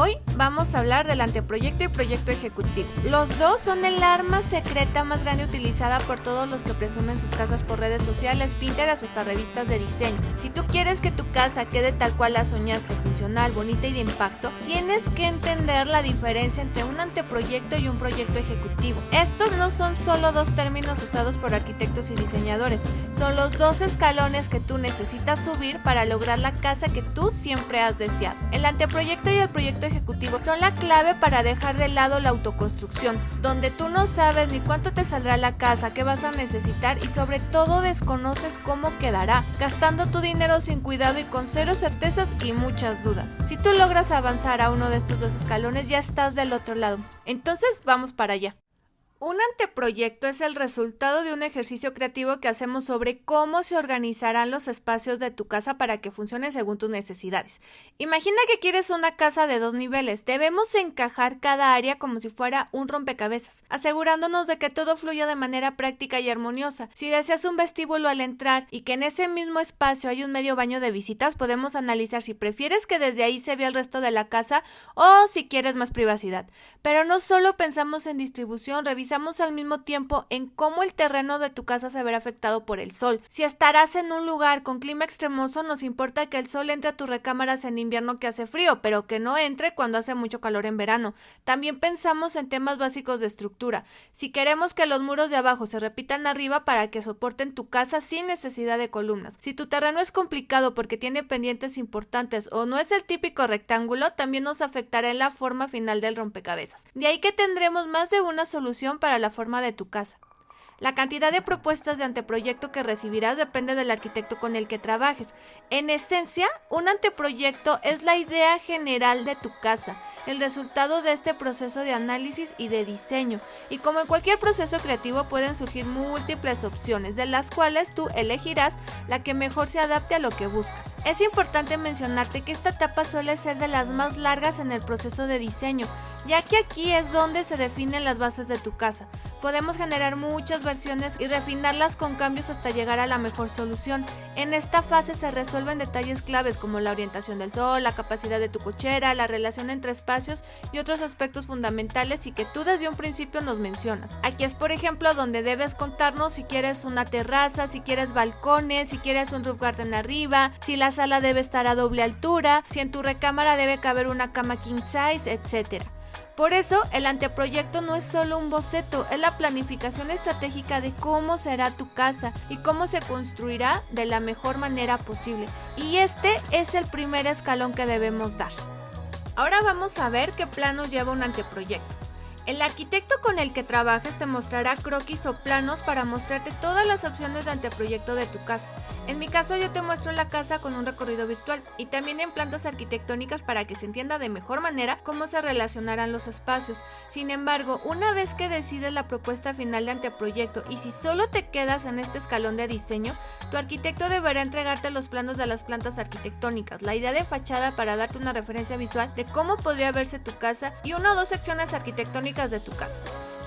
Hoy vamos a hablar del anteproyecto y proyecto ejecutivo. Los dos son el arma secreta más grande utilizada por todos los que presumen sus casas por redes sociales, Pinterest o hasta revistas de diseño. Si tú quieres que tu casa quede tal cual la soñaste, funcional, bonita y de impacto, tienes que entender la diferencia entre un anteproyecto y un proyecto ejecutivo. Estos no son solo dos términos usados por arquitectos y diseñadores, son los dos escalones que tú necesitas subir para lograr la casa que tú siempre has deseado. El anteproyecto y el proyecto ejecutivo son la clave para dejar de lado la autoconstrucción, donde tú no sabes ni cuánto te saldrá la casa, qué vas a necesitar y sobre todo desconoces cómo quedará, gastando tu dinero sin cuidado y con cero certezas y muchas dudas. Si tú logras avanzar a uno de estos dos escalones, ya estás del otro lado. Entonces, vamos para allá. Un anteproyecto es el resultado de un ejercicio creativo que hacemos sobre cómo se organizarán los espacios de tu casa para que funcionen según tus necesidades. Imagina que quieres una casa de 2 niveles. Debemos encajar cada área como si fuera un rompecabezas, asegurándonos de que todo fluya de manera práctica y armoniosa. Si deseas un vestíbulo al entrar y que en ese mismo espacio hay un medio baño de visitas, podemos analizar si prefieres que desde ahí se vea el resto de la casa o si quieres más privacidad. Pero no solo pensamos en distribución, revisamos al mismo tiempo en cómo el terreno de tu casa se verá afectado por el sol. Si estarás en un lugar con clima extremoso, nos importa que el sol entre a tus recámaras en invierno que hace frío, pero que no entre cuando hace mucho calor en verano. También pensamos en temas básicos de estructura. Si queremos que los muros de abajo se repitan arriba para que soporten tu casa sin necesidad de columnas. Si tu terreno es complicado porque tiene pendientes importantes o no es el típico rectángulo, también nos afectará en la forma final del rompecabezas. De ahí que tendremos más de una solución para la forma de tu casa. La cantidad de propuestas de anteproyecto que recibirás depende del arquitecto con el que trabajes. En esencia, un anteproyecto es la idea general de tu casa, el resultado de este proceso de análisis y de diseño. Y como en cualquier proceso creativo pueden surgir múltiples opciones, de las cuales tú elegirás la que mejor se adapte a lo que buscas. Es importante mencionarte que esta etapa suele ser de las más largas en el proceso de diseño, ya que aquí es donde se definen las bases de tu casa. Podemos generar muchas versiones y refinarlas con cambios hasta llegar a la mejor solución. En esta fase se resuelven detalles claves como la orientación del sol, la capacidad de tu cochera, la relación entre espacios y otros aspectos fundamentales y que tú desde un principio nos mencionas. Aquí es, por ejemplo, donde debes contarnos si quieres una terraza, si quieres balcones, si quieres un roof garden arriba, si la sala debe estar a doble altura, si en tu recámara debe caber una cama king size, etc. Por eso, el anteproyecto no es solo un boceto, es la planificación estratégica de cómo será tu casa y cómo se construirá de la mejor manera posible. Y este es el primer escalón que debemos dar. Ahora vamos a ver qué planos lleva un anteproyecto. El arquitecto con el que trabajes te mostrará croquis o planos para mostrarte todas las opciones de anteproyecto de tu casa. En mi caso yo te muestro la casa con un recorrido virtual y también en plantas arquitectónicas para que se entienda de mejor manera cómo se relacionarán los espacios. Sin embargo, una vez que decides la propuesta final de anteproyecto y si solo te quedas en este escalón de diseño, tu arquitecto deberá entregarte los planos de las plantas arquitectónicas, la idea de fachada para darte una referencia visual de cómo podría verse tu casa y 1 o 2 secciones arquitectónicas de tu casa.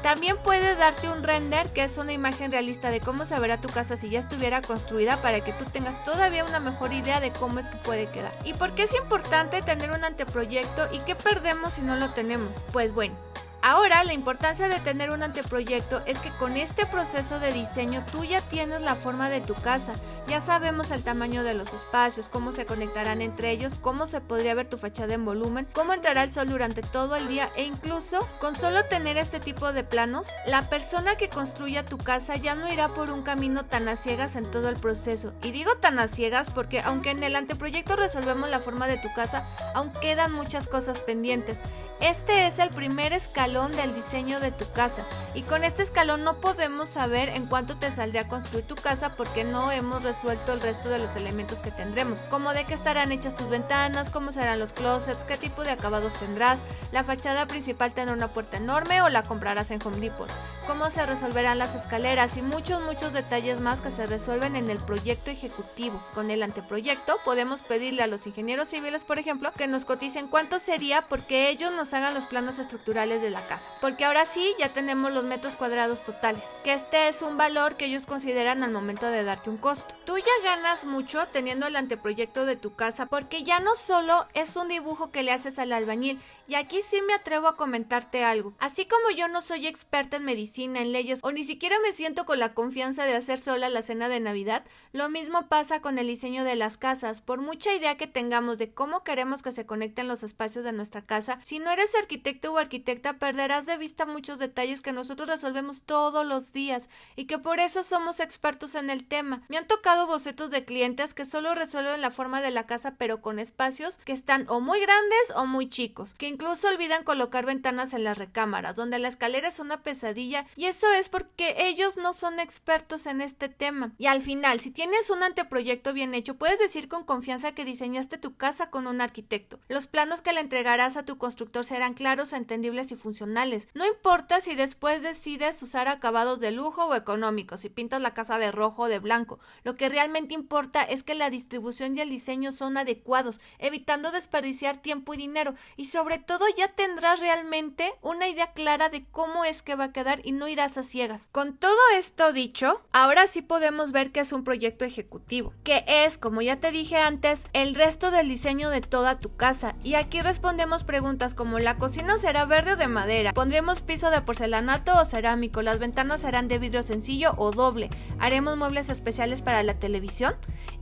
También puede darte un render, que es una imagen realista de cómo se verá tu casa si ya estuviera construida, para que tú tengas todavía una mejor idea de cómo es que puede quedar. ¿Y por qué es importante tener un anteproyecto y qué perdemos si no lo tenemos? Pues bueno, ahora la importancia de tener un anteproyecto es que con este proceso de diseño tú ya tienes la forma de tu casa, ya sabemos el tamaño de los espacios, cómo se conectarán entre ellos, cómo se podría ver tu fachada en volumen, cómo entrará el sol durante todo el día e incluso con solo tener este tipo de planos, la persona que construya tu casa ya no irá por un camino tan a ciegas en todo el proceso. Y digo tan a ciegas porque aunque en el anteproyecto resolvemos la forma de tu casa, aún quedan muchas cosas pendientes. Este es el primer escalón del diseño de tu casa y con este escalón no podemos saber en cuánto te saldría construir tu casa porque no hemos resuelto el resto de los elementos que tendremos, como de qué estarán hechas tus ventanas, cómo serán los closets, qué tipo de acabados tendrás, la fachada principal tendrá una puerta enorme o la comprarás en Home Depot, cómo se resolverán las escaleras y muchos detalles más que se resuelven en el proyecto ejecutivo. Con el anteproyecto podemos pedirle a los ingenieros civiles, por ejemplo, que nos coticen cuánto sería porque ellos nos hagan los planos estructurales de la casa, porque ahora sí ya tenemos los metros cuadrados totales, que este es un valor que ellos consideran al momento de darte un costo. Tú ya ganas mucho teniendo el anteproyecto de tu casa porque ya no solo es un dibujo que le haces al albañil, Y aquí sí me atrevo a comentarte algo. Así como yo no soy experta en medicina, en leyes, o ni siquiera me siento con la confianza de hacer sola la cena de Navidad, lo mismo pasa con el diseño de las casas. Por mucha idea que tengamos de cómo queremos que se conecten los espacios de nuestra casa, si no eres arquitecto o arquitecta, perderás de vista muchos detalles que nosotros resolvemos todos los días y que por eso somos expertos en el tema. Me han tocado bocetos de clientes que solo resuelven la forma de la casa, pero con espacios que están o muy grandes o muy chicos, que incluso olvidan colocar ventanas en las recámaras, donde la escalera es una pesadilla, y eso es porque ellos no son expertos en este tema. Y al final, si tienes un anteproyecto bien hecho, puedes decir con confianza que diseñaste tu casa con un arquitecto. Los planos que le entregarás a tu constructor serán claros, entendibles y funcionales. No importa si después decides usar acabados de lujo o económicos, si pintas la casa de rojo o de blanco. Lo que realmente importa es que la distribución y el diseño son adecuados, evitando desperdiciar tiempo y dinero, y sobre todo ya tendrás realmente una idea clara de cómo es que va a quedar y no irás a ciegas. Con todo esto dicho, ahora sí podemos ver que es un proyecto ejecutivo, que es, como ya te dije antes, el resto del diseño de toda tu casa. Y aquí respondemos preguntas como: ¿la cocina será verde o de madera? ¿Pondremos piso de porcelanato o cerámico? ¿Las ventanas serán de vidrio sencillo o doble? ¿Haremos muebles especiales para la televisión?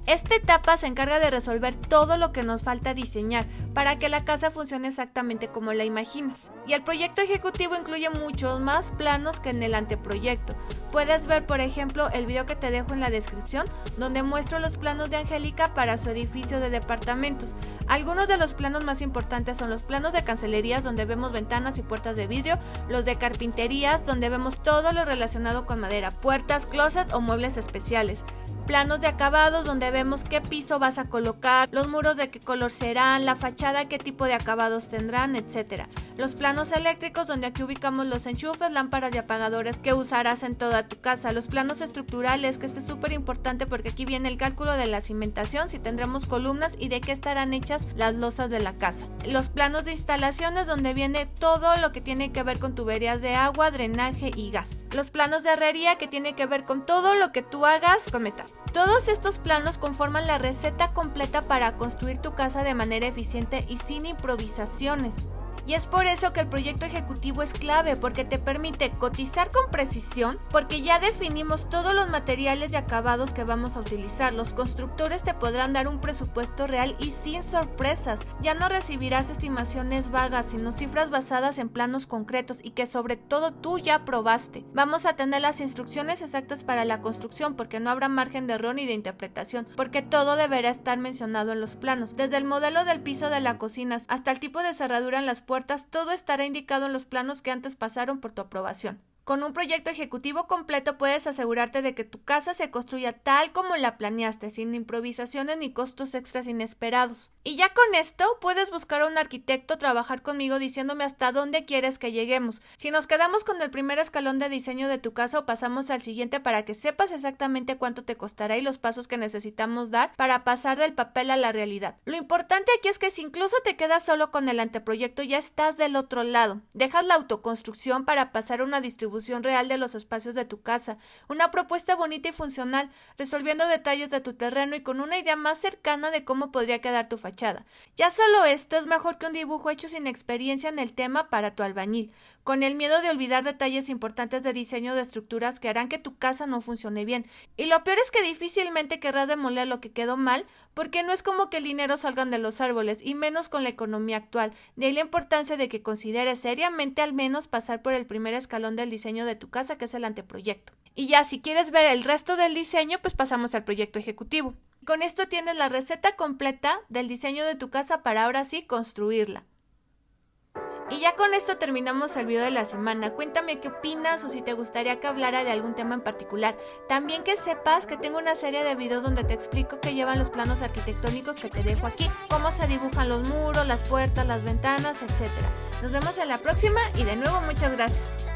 Esta etapa se encarga de resolver todo lo que nos falta diseñar para que la casa funcione exactamente como la imaginas. Y el proyecto ejecutivo incluye muchos más planos que en el anteproyecto. Puedes ver, por ejemplo, el video que te dejo en la descripción, donde muestro los planos de Angélica para su edificio de departamentos. Algunos de los planos más importantes son los planos de cancelerías, donde vemos ventanas y puertas de vidrio; los de carpinterías, donde vemos todo lo relacionado con madera, puertas, closet o muebles especiales; planos de acabados, donde vemos qué piso vas a colocar, los muros de qué color serán, la fachada qué tipo de acabados tendrán, etc. Los planos eléctricos, donde aquí ubicamos los enchufes, lámparas y apagadores que usarás en toda tu casa. Los planos estructurales, que este es súper importante porque aquí viene el cálculo de la cimentación, si tendremos columnas y de qué estarán hechas las losas de la casa. Los planos de instalaciones, donde viene todo lo que tiene que ver con tuberías de agua, drenaje y gas. Los planos de herrería, que tiene que ver con todo lo que tú hagas con metal. Todos estos planos conforman la receta completa para construir tu casa de manera eficiente y sin improvisaciones. Y es por eso que el proyecto ejecutivo es clave, porque te permite cotizar con precisión, porque ya definimos todos los materiales y acabados que vamos a utilizar. Los constructores te podrán dar un presupuesto real y sin sorpresas. Ya no recibirás estimaciones vagas, sino cifras basadas en planos concretos y que sobre todo tú ya probaste. Vamos a tener las instrucciones exactas para la construcción, porque no habrá margen de error ni de interpretación, porque todo deberá estar mencionado en los planos. Desde el modelo del piso de la cocina hasta el tipo de cerradura en las puertas, todo estará indicado en los planos que antes pasaron por tu aprobación. Con un proyecto ejecutivo completo puedes asegurarte de que tu casa se construya tal como la planeaste, sin improvisaciones ni costos extras inesperados. Y ya con esto puedes buscar a un arquitecto, trabajar conmigo diciéndome hasta dónde quieres que lleguemos. Si nos quedamos con el primer escalón de diseño de tu casa o pasamos al siguiente para que sepas exactamente cuánto te costará y los pasos que necesitamos dar para pasar del papel a la realidad. Lo importante aquí es que si incluso te quedas solo con el anteproyecto, ya estás del otro lado. Dejas la autoconstrucción para pasar a una distribución real de los espacios de tu casa, una propuesta bonita y funcional, resolviendo detalles de tu terreno y con una idea más cercana de cómo podría quedar tu fachada. Ya solo esto es mejor que un dibujo hecho sin experiencia en el tema para tu albañil, con el miedo de olvidar detalles importantes de diseño de estructuras que harán que tu casa no funcione bien. Y lo peor es que difícilmente querrás demoler lo que quedó mal, porque no es como que el dinero salgan de los árboles, y menos con la economía actual. De ahí la importancia de que consideres seriamente al menos pasar por el primer escalón del diseño de tu casa, que es el anteproyecto. Y ya si quieres ver el resto del diseño, pues pasamos al proyecto ejecutivo. Con esto tienes la receta completa del diseño de tu casa para ahora sí construirla. Y ya con esto terminamos el video de la semana. Cuéntame qué opinas o si te gustaría que hablara de algún tema en particular. También que sepas que tengo una serie de videos donde te explico qué llevan los planos arquitectónicos que te dejo aquí, cómo se dibujan los muros, las puertas, las ventanas, etc. Nos vemos en la próxima y de nuevo muchas gracias.